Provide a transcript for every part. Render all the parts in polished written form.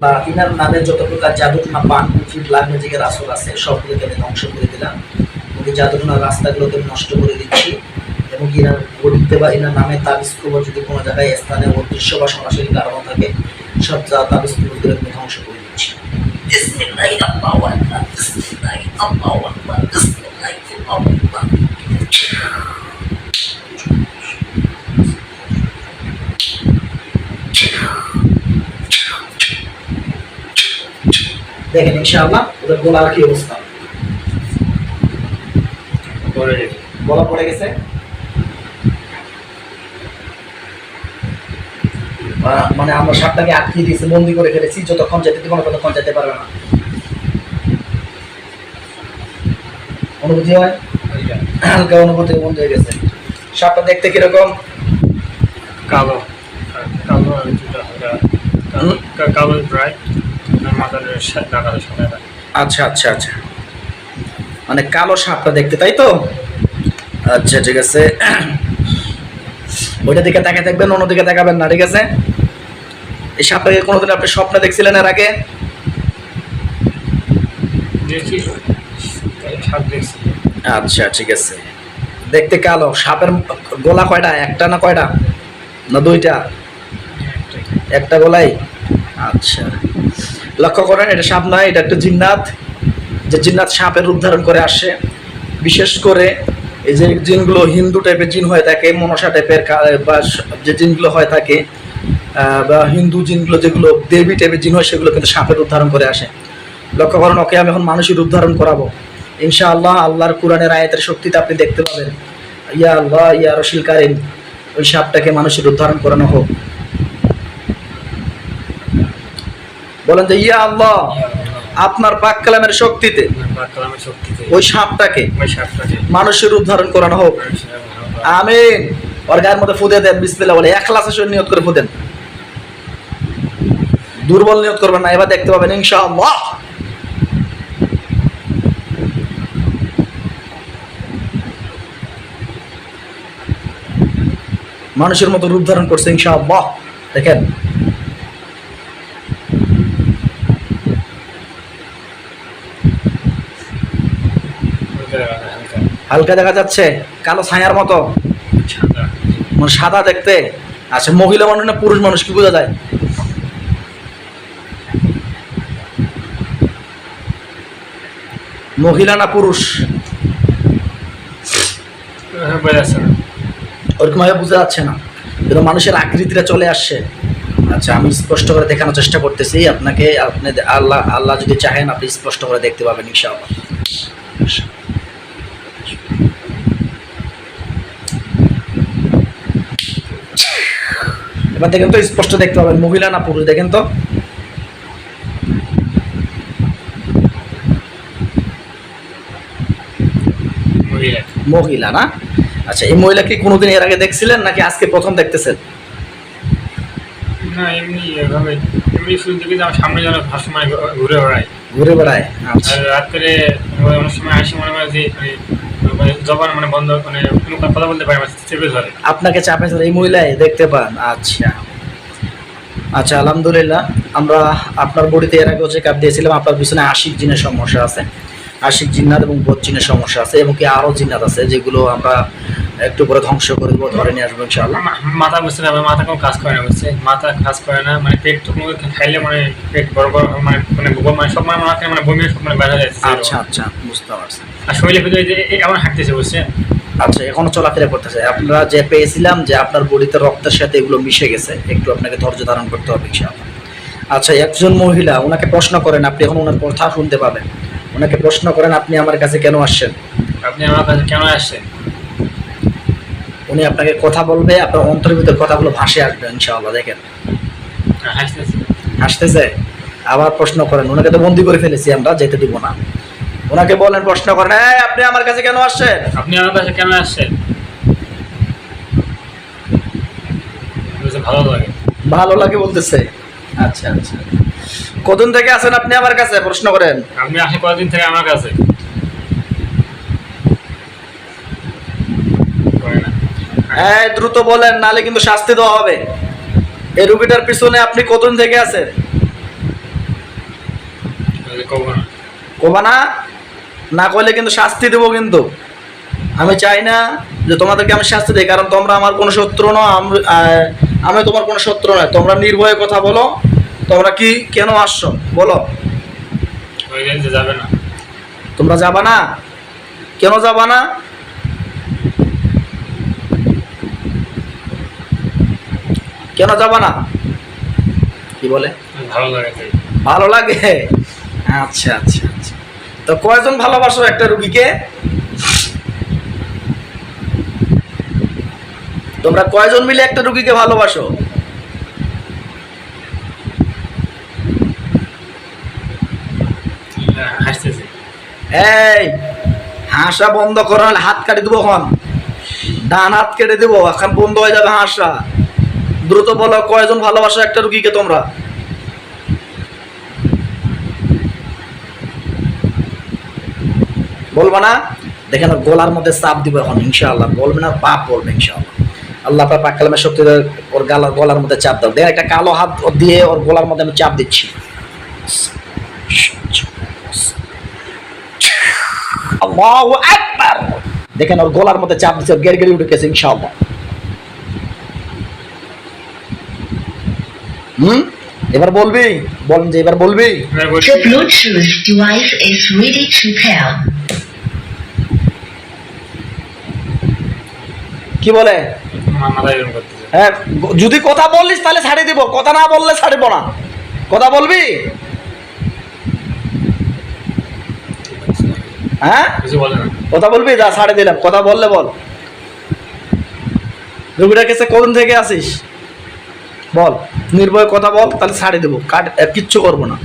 বা ইনার নামে যত প্রকার জাদুটনা পান কুফরি ব্ল্যাক ম্যাজিকের আসর আছে সবগুলোকে আমি ধ্বংস করে দিলাম। ওই জাদুটনার রাস্তাগুলোকে আমি নষ্ট করে দিচ্ছি এবং ইনার বলিতে বা ইনার নামে তাবিজ কবর যদি কোনো জায়গায় স্থানে অদৃশ্য বা সরাসরি কারণ থাকে সব তাবিজ কবরগুলো আমি ধ্বংস করে দিচ্ছি। বিসমিল্লাহির আল্লাহু আকবার, বিসমিল্লাহির আল্লাহু আকবার, বিসমিল্লাহির আল্লাহু আকবার। দেখেন ইনশাআল্লাহ ওদের গলার কি অবস্থা, গলা পড়ে গেছে। মানে আমরা সাপটাকে আটকে দিয়েছি, বন্দি করে ফেলেছি, যতক্ষণ যেতে দেবো না ততক্ষণ যেতে পারবে না। অনুভূতি হয়, হালকা অনুভূতি বন্ধ হয়ে গেছে। সাপটা দেখতে কিরকম? কালো কালো কালো প্রায় আচ্ছা আচ্ছা আচ্ছা, মানে কালো সাপটা দেখতে, তাই তো? আচ্ছা ঠিক আছে, ওইটা দিকে তাকে দেখবেন, অন্যদিকে তাকাবেন না, ঠিক আছে? এই সাপটাকে কোনোদিন আপনি স্বপ্নে দেখছিলেন এর আগে? আচ্ছা ঠিক আছে, দেখতে কালো। সাপের গলা কয়টা? একটা না কয়টা না দুইটা? একটা গলাই। আচ্ছা, লক্ষ্য করেন এটা সাপ নয়, এটা একটা জিন্নাত। যে জিন্নাত সাপের রূপ ধারণ করে আসে, বিশেষ করে এই যে জিনগুলো হিন্দু টাইপের জিন হয়ে থাকে, মনসা টাইপের বা যে জিনগুলো হয়ে থাকে বা হিন্দু জিনগুলো যেগুলো দেবী টাইপের জিন হয় সেগুলো কিন্তু সাপের রূপ ধারণ করে আসে। লক্ষ্য করেন, ওকে আমি এখন মানুষের রূপ ধারণ করাবো ইনশাআল্লাহ। আল্লাহর কোরআনের আয়াতের শক্তিতে আপনি দেখতে পাবেন। ইয়া আল্লাহ ইয়া রসুল কারীম, ওই সাপটাকে মানুষের রূপ ধারণ করানো হোক। বলেন যে ইয়া আল্লাহ, আপনার পাক কালামের শক্তিতে ওই সাপটাকে মানুষের রূপ ধারণ করানো হোক। আমিন। ওর গায়ের মধ্যে ফুদে দেন, বিসমিল্লাহ বলে ইখলাসের নিয়ত করে ফুদেন, দুর্বল নিয়ত করবেন না। এবার দেখতে পাবেন ইনশাআল্লাহ। মানুষের মতো রূপ ধারণ করছে ইনশাআল্লাহ। দেখেন হালকা দেখা যাচ্ছে, কালো ছায়ার মতো, মানে সাদা দেখতে। আচ্ছা, মহিলা মানুষ না পুরুষ মানুষ কি বোঝা যায়? মহিলা না পুরুষ ওরকম ভাবে বোঝা যাচ্ছে না, কিন্তু মানুষের আকৃতিটা চলে আসছে। আচ্ছা, আমি স্পষ্ট করে দেখানোর চেষ্টা করতেছি আপনাকে। আপনি আল্লাহ আল্লাহ যদি চাহেন আপনি স্পষ্ট করে দেখতে পাবেন ইনশাআল্লাহ। এবার দেখেন তো, স্পষ্ট দেখতে পাবেন মহিলা না পুরুষ, দেখেন তো। মহিলা না? আচ্ছা, এই মহিলা কি কোনোদিন এর আগে দেখছিলেন নাকি আজকে প্রথম দেখতেছেন? না, এমনি এভাবে এমনি শুরু থেকে সামনে যেন ভাসময় ঘুরে বেড়ায়। ঘুরে বেড়ায়? আচ্ছা, রাত্রে অনেক সময় আসি, মনে হয় যে জবান মানে বন্ধ, মানে কোনো কথা বলতে পারে না, চেপে ধরে। আপনাকে চাপে ধরে এই মহিলাই দেখতে পান? আচ্ছা আচ্ছা, আলহামদুলিল্লাহ। আমরা আপনার বডিতে এর আগেও চেক আপ দিয়েছিলাম, আপনার পিছনে আশিক জিনের সমস্যা আছে, আশিক জিন্নাত এবং বদ জিনের সমস্যা আছে, এবং কি আরও জিন্নাত আছে যেগুলো আমরা একটু পরে ধ্বংস করে দেবো, ধরে নিয়ে আসবো ইনশাআল্লাহ। মাথা বুঝতে না, মাথা কোনো কাজ করে না, বুঝছে? মাথা কাজ করে না, মানে পেট তো কোনো খাইলে মানে পেট বড় বড়, মানে মানে সব মানে মাথা মানে বমি সব মানে বেড়া যাচ্ছে। আচ্ছা আচ্ছা, বুঝতে পারছি। আর শরীরে ভিতরে যে এমন হাঁটতেছে, বুঝছে? আচ্ছা, এখনো চলাফেরা করতেছে। আপনারা যে পেয়েছিলাম যে আপনার বডিতে রক্তের সাথে এগুলো মিশে গেছে, একটু আপনাকে ধৈর্য ধারণ করতে হবে ইনশাআল্লাহ। আচ্ছা, একজন মহিলা, ওনাকে প্রশ্ন করেন, আপনি এখন ওনার কথা শুনতে পাবেন। ওনাকে প্রশ্ন করেন, আপনি আমার কাছে কেন আসছেন? আপনি আমার কাছে কেন আসছেন? উনি আপনাকে কথা বলবে, আপনার অন্তরের ভিতরে কথাগুলো ভাসে আসবে ইনশাআল্লাহ। দেখেন হাসতেছে, হাসতেছে। আবার প্রশ্ন করেন, ওনাকে তো বন্দি করে ফেলেছি আমরা, যেতে দিব না। ওনাকে বলেন, প্রশ্ন করেন, আপনি আমার কাছে কেন আসছেন? আপনি আমার কাছে কেন আসছেন? ভালো লাগে, ভালো লাগে বলতেছে। আচ্ছা আচ্ছা, কতদিন থেকে আছেন আপনি আমার কাছে? প্রশ্ন করেন। আপনি আসেন কতদিন থেকে আমার কাছে? দ্রুত বলেন, নালে কিন্তু শাস্তি দেওয়া হবে। এই রুগীটার পিছনে আপনি কতদিন থেকে আছেন? কব না। কবা না? না কইলে কিন্তু শাস্তি দেবো। কিন্তু আমি চাই না যে তোমাদেরকে আমি শাস্তি দিই, কারণ তোমরা আমার কোনো শত্রু নয়, আমি তোমার কোনো শত্রু নয়। তোমরা নির্ভয়ে কথা বলো। তোমরা কি কেন আসছো বলো? ওই যে যাবে না। তোমরা যাবা না? কেন যাবা না? কেন যাবা না? কি বলে? ভালো লাগে তাই। ভালো লাগে? আচ্ছা আচ্ছা আচ্ছা। তো কয়জন ভালোবাসো একটা রুগীকে? তোমরা কয়জন মিলে একটা রুগীকে ভালোবাসো? হাসতেছি। এই হাসা বন্ধ করো, নাহলে হাত কাটি দেবো। এখন ডান হাত কেটে দেবো, এখন বন্ধ হয়ে যাবে হাসা। দ্রুত বলো, কয়জন ভালোবাসো একটা রুগীকে তোমরা? বলবা না? দেখেন ওর গলার মধ্যে চাপ দিব এখন ইনশাআল্লাহ। বলবে না, পাপ বলবে ইনশাআল্লাহ। আল্লাহ পাক কালামের শক্তি ওর গলার মধ্যে চাপ দাও। দেখেন একটা কালো হাত দিয়ে ওর গলার মধ্যে আমি চাপ দিচ্ছি। আল্লাহু আকবার। দেখেন ওর গলার মধ্যে চাপ দিচ্ছে, গেড়ে গেড়ে উঠে গেছে ইনশাআল্লাহ। এবার বলবি? বলেন যে এবার বলবি? The Bluetooth device is ready to pair. কি বলে? মাথা এরকম করতেছে। হ্যাঁ, যদি কথা বলিস তাহলে ছাড়ি দিব, কথা না বললে ছাড়িব না। কথা বলবি? হ্যাঁ, কিছু বলে না। কথা বলবি? যা ছাড়ে দিলাম। কথা বললে বল। রুগীটার কাছে কদিন থেকে আসিস? বল, নির্ভয়ে কথা বল, তাহলে ছাড়ে দেবো। কিচ্ছু করবো না।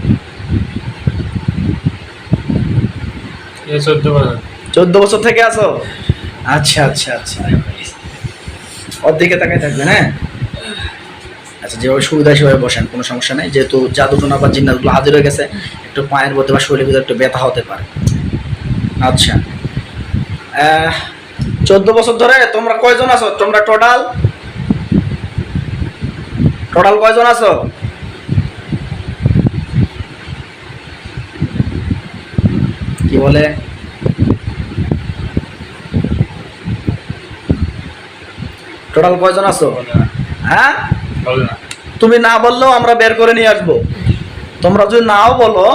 14 বছর। 14 বছর থেকে আসো? আচ্ছা আচ্ছা আচ্ছা। ওর দিকে তাকাই থাকবেন। হ্যাঁ আচ্ছা, যেভাবে সুবিধা সেভাবে বসেন, কোনো সমস্যা নেই। যেহেতু জাদুটোনা বা জিন্নাতগুলো হাজির হয়ে গেছে, একটু পায়ের মধ্যে বা শরীরের ভিতরে একটু ব্যথা হতে পারে। আচ্ছা, 14 বছর ধরে তোমরা কয়জন আছো? তোমরা টোটাল কয়জন আছো? কি বলে? টোটাল কয়জন আছো? বলে না। হ্যাঁ, বলে না। তুমি না বললেও আমরা বের করে নিয়ে আসবো। তোমরা যদি নাও বলো,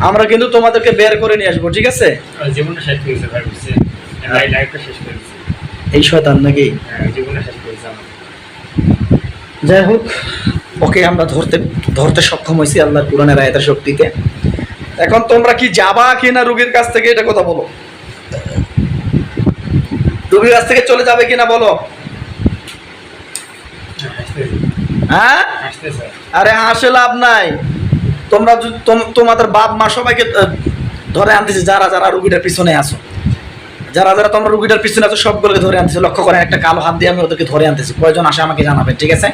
আমরা কিন্তু তোমাদেরকে বের করে নিয়ে আসবো, ঠিক আছে? আর জীবনটা শেষ করেছে ভাই, বুঝছে? লাইফটা শেষ করেছে। এই শয়তান নাকি? হ্যাঁ, জীবনটা শেষ করেছে আমার। যাই হোক, ওকে আমরা ধরতে সক্ষম হয়েছি আল্লাহর কুরআনের আয়াতের শক্তিতে। এখন তোমরা কি যাবা কি না রুগীর কাছ থেকে, এটা কথা বলো। রুগীর কাছ থেকে চলে যাবে কিনা বলো? হাসতেছি। হ্যাঁ, হাসতেছে। আরে হাসে লাভ নাই। তোমরা তোমাদের বাপ মা সবাইকে ধরে আনতেছে, যারা যারা রুগীটার পিছনে আসো, যারা যারা তোমরা রুগীটার পিছনে আছো সবগুলোকে ধরে আনতেছে। লক্ষ্য করেন, একটা কালো হাত দিয়ে আমি ওদেরকে ধরে আনতেছি। কয়জন আসে আমাকে জানাবেন, ঠিক আছে?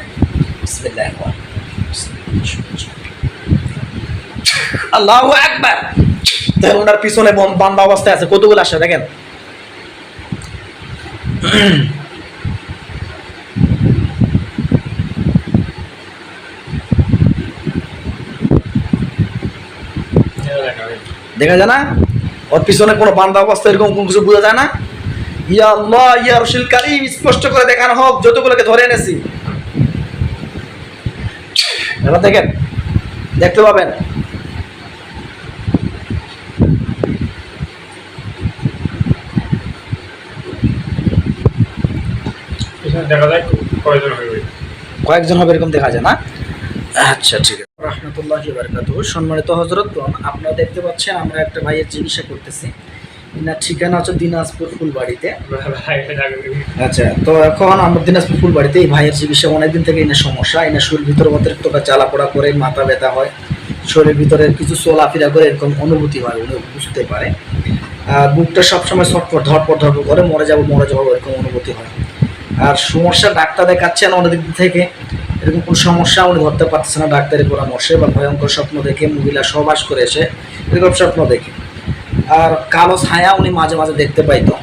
আল্লাহু আকবার। দেখেন ওনার পিছনে বান্দা অবস্থায় আছে, কতগুলো আসে দেখেন। দেখা যায় না ওর পিছনে কোনো বান্দা অবস্থা, এরকম কোনো কিছু বোঝা যায় না? ইয়া আল্লাহ, ইয়া রাসূল কারীম, স্পষ্ট করে দেখানো হোক যতগুলোকে ধরে এনেছি। এবার দেখেন, দেখতে পাবেন। দেখা যায় কয়জন হবে? কয়েকজন হবে এরকম দেখা যায় না? আচ্ছা ঠিক আছে। রাহমাতুল্লাহি ওয়া বারাকাতুহু। সম্মানিত হযরতগণ, আপনারা দেখতে পাচ্ছেন আমরা একটা ভাইয়ের চিকিৎসা করতেছি। এনার ঠিকানা হচ্ছে দিনাজপুর ফুলবাড়িতে। আচ্ছা, তো এখন আমরা দিনাজপুর ফুলবাড়িতে এই ভাইয়ের চিকিৎসা অনেকদিন থেকে এনার সমস্যা। এনার শরীর ভিতরে অতিরিক্ত জ্বালাপোড়া করে, মাথা ব্যথা হয়, শরীরের ভিতরে কিছু চলাফেরা করে এরকম অনুভূতি হয়, উনি বুঝতে পারে। বুকটা সবসময় ছটফট ধরপট করে, মরে যাবো এরকম অনুভূতি হয়। আর সমস্যা ডাক্তার দেখাচ্ছেন অনেক দিক থেকে, এরকম কোনো সমস্যা উনি ধরতে পারতেছে না ডাক্তারের পরামর্শে, বা ভয়ঙ্কর স্বপ্ন দেখে, মহিলা সহবাস করে এসে এরকম স্বপ্ন দেখে। আর কালো ছায়া উনি মাঝে মাঝে দেখতে পাইতো।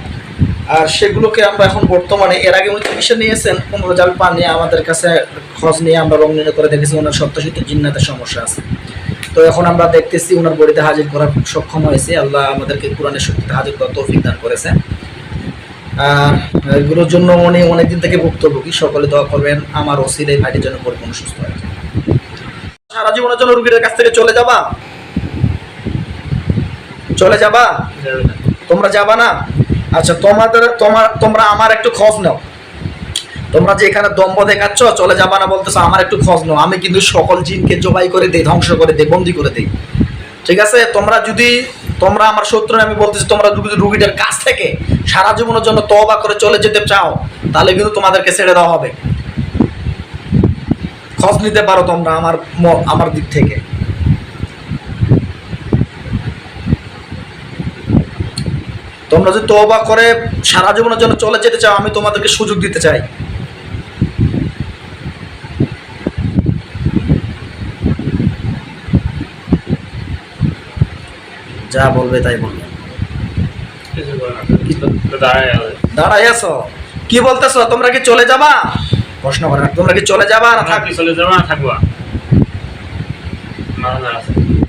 আর সেগুলোকে আমরা এখন বর্তমানে, এর আগে উনি চিকিৎসা নিয়েছেন 15 রেজাল্ট পান নিয়ে আমাদের কাছে খোঁজ নিয়ে আমরা রং নির্ণয় করে দেখেছি ওনার সত্যি জিন্নাতের সমস্যা আছে। তো এখন আমরা দেখতেছি ওনার বডিতে হাজির করার সক্ষম হয়েছে। আল্লাহ আমাদেরকে কোরআনের শক্তিতে হাজির করার তৌফিক দান করেছে। আর এগুলোর জন্য উনি অনেকদিন থেকে ভুক্তভোগী। সকলে দোয়া করবেন আমার ওসিলে এই ভাইটির জন্য পরিপূর্ণ সুস্থ হয়। সারা জীবনের জন্য রুগীদের কাছ থেকে চলে যাবা? চলে যাবা? তোমরা যাবা না? আচ্ছা, তোমরা আমার একটু খোঁজ নাও। তোমরা যে এখানে দম্ভ দেখাচ্ছ চলে যাবা না বলতেছো, আমার একটু খোঁজ নাও। আমি কিন্তু সকল জিনকে জবাই করে দেই, ধ্বংস করে দেই, বন্দি করে দেই। ঠিক আছে? তোমরা আমার শত্রু, আমি বলতেছি তোমরা রুগীদের কাছ থেকে সারা জীবনের জন্য তওবা করে চলে যেতে চাও, তাহলে কিন্তু তোমাদেরকে ছেড়ে দেওয়া হবে। খোঁজ নিতে পারো তোমরা আমার দিক থেকে। তোমরা যদি তওবা করে সারা জীবনের জন্য চলে যেতে চাও, আমি তোমাদেরকে সুযোগ দিতে চাই। যা বলবে তাই বলবে। দাঁড়াই আছো, কি বলতেছো? তোমরা কি চলে যাবা? প্রশ্ন করে না, তোমরা কি চলে যাবা না থাকবে? চলে যাবা না থাকবা?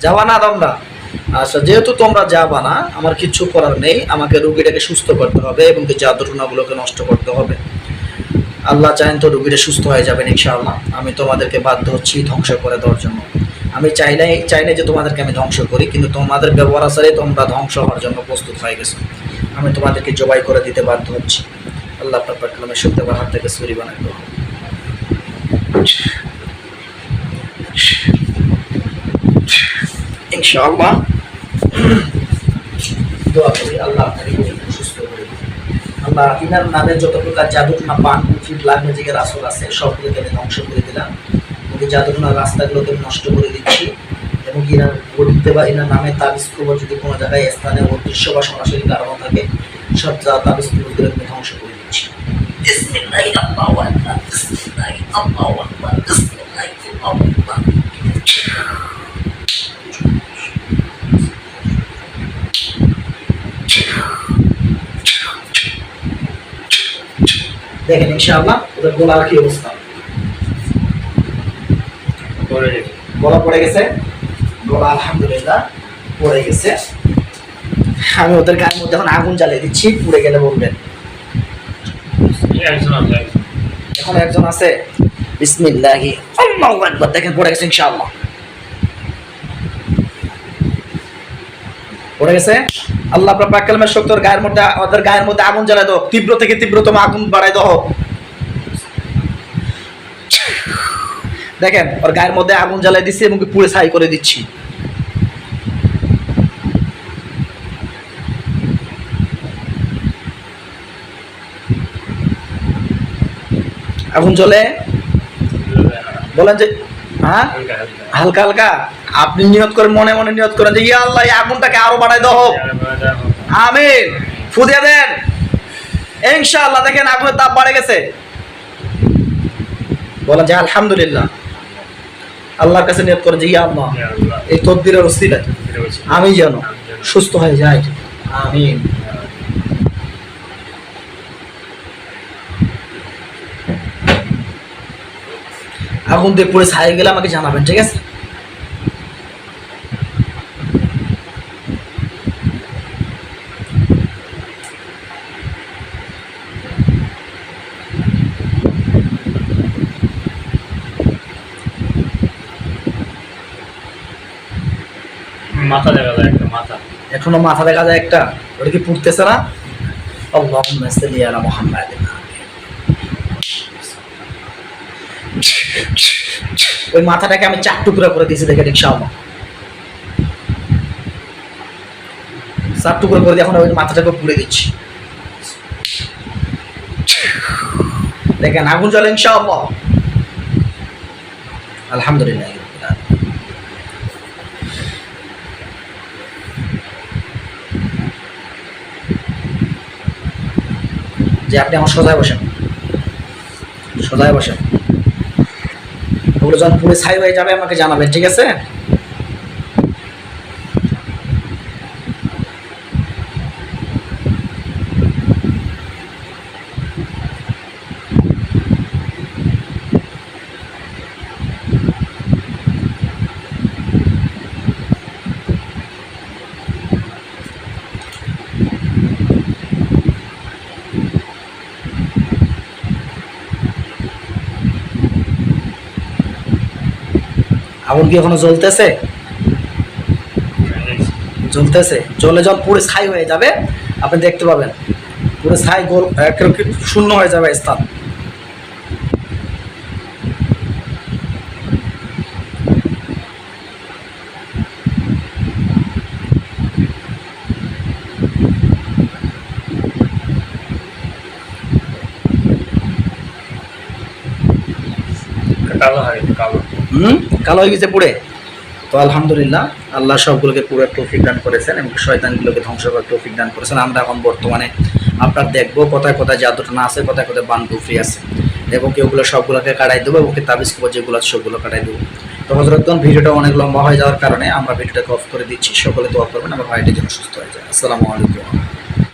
যাবা না তোমরা? আচ্ছা, যেহেতু তোমরা যাবা না, আমার কিচ্ছু করার নেই। আমাকে রুগীটাকে সুস্থ করতে হবে এবং জাদুটনাগুলোকে নষ্ট করতে হবে। আল্লাহ চাইন তো রুগীটা সুস্থ হয়ে যাবেন ইনশাআল্লাহ। আমি তোমাদেরকে বাধ্য হচ্ছি ধ্বংস করে দেওয়ার জন্য। আমি চাই না যে তোমাদেরকে আমি ধ্বংস করি, কিন্তু তোমাদের ব্যবহার আচারে তোমরা ধ্বংস হওয়ার জন্য প্রস্তুত হয়ে গেছো। আমি তোমাদেরকে জবাই করে দিতে বাধ্য হচ্ছি। আল্লাহ আপনার কালামে শুনতে হাত থেকে ছুরি বানাই দেবো ইনশাআল্লাহ। দোয়া করি আল্লাহ আপনাকে সুস্থ করে দিন। আল্লাহ ইনার নামে যত প্রকার জাদুটনা পান ফিট লাগবে যে রাসূল আছে সবগুলোকে আমি ধ্বংস করে দিলাম। ওই জাদুটনার রাস্তাগুলোকে নষ্ট করে দিচ্ছি এবং ইনার বলতে বা ইনার নামে তাবিজ কবর যদি কোনো জায়গায় স্থানে অদৃশ্য বা সরাসরি কারণ থাকে, সব তাবিজ কবরগুলো আমি ধ্বংস করে দিচ্ছি। বিসমিল্লাহি আল্লাহু আকবার, বিসমিল্লাহি আল্লাহু আকবার, বিসমিল্লাহি আল্লাহু আকবার। দেখেন ইনশাআল্লাহ ওদের গলার কি অবস্থা, গলা পড়ে গেছে, গলা আলহামদুলিল্লাহ পড়ে গেছে। আমি ওদের গায়ের মধ্যে এখন আগুন জ্বালিয়ে দিচ্ছি, পুড়ে গেলে বলবেন। এখন একজন আছে, বিসমিল্লাহি আল্লাহু আকবার। দেখেন পড়ে গেছে ইনশাআল্লাহ, পড়ে গেছে। আল্লাহ আপনার পাক কালামের শক্তি ওদের গায়ের মধ্যে আগুন জ্বালায় দাও, তীব্র থেকে তীব্রতম আগুন বাড়ায় দাও। দেখেন ওর গায়ের মধ্যে আগুন জ্বালাই দিচ্ছি এবং পুড়ে ছাই করে দিচ্ছি। আগুন জ্বলে বলেন যে হ্যাঁ হালকা হালকা। আপনি নিয়ত করেন, মনে মনে নিয়ত করেন যে ইয়া আল্লাহ এই আগুনটাকে আরো বাড়াই দাও। আমিন, ফুদিয়ে দেন ইনশাআল্লাহ। দেখেন আগুনের তাপ বাড়ে গেছে। বলেন যে আলহামদুলিল্লাহ। আল্লাহর কাছে নিয়ত করেন যে ইয়া আল্লাহ এই তদবিরের ওসিলায় আমি যেন সুস্থ হয়ে যাই। আমিন। আগুন দিয়ে পুড়ে ছাই গেলে আমাকে জানাবেন, ঠিক আছে? মাথা দেখা যায় একটা, মাথা এখনো মাথা দেখা যায় একটা। ওটা কি পুড়তেছে না? আল্লাহুম্মা সাল্লি আলা মুহাম্মাদ। ওই মাথাটাকে আমি 4 টুকরা করে দিয়েছি, দেখেন ইনশাআল্লাহ 4 টুকরা করে দিয়ে এখন ওই মাথাটাকে পুড়ে দিচ্ছি। দেখেন আগুন জ্বলে ইনশাআল্লাহ। আলহামদুলিল্লাহ। যে আপনি আমার সোজায় বসেন, সোজায় বসেন। ওগুলো যখন পুরো ছাই হয়ে যাবে আমাকে জানাবেন, ঠিক আছে? আগুন কি এখনো জ্বলতেছে? জ্বলতেছে। জ্বলে যখন পুরো ছাই হয়ে যাবে আপনি দেখতে পাবেন পুরো ছাই গোল একেবারে শূন্য হয়ে যাবে স্থান। কালো হয়, কালো। কালো হয়ে গেছে পুড়ে। তো আলহামদুলিল্লাহ, আল্লাহ সবগুলোকে পুরো তৌফিক দান করেছেন এবং শয়তানগুলোকে ধ্বংস করার তৌফিক দান করেছেন। আমরা এখন বর্তমানে আপনার দেখবো কোথায় কোথায় জাদুটনা আছে, কোথায় কোথায় বান কুফরি আছে, এবং ওগুলো সবগুলোকে কাটাই দেবো এবং তাবিজ কবর যেগুলো আছে সবগুলো কাটাই দেবো। তো হযরতগণ, ভিডিওটা অনেক লম্বা হয়ে যাওয়ার কারণে আমরা ভিডিওটাকে অফ করে দিচ্ছি। সকলে দোয়া করবেন আমার ভাইটির জন্য সুস্থ হয়ে যায়। আসসালামু আলাইকুম।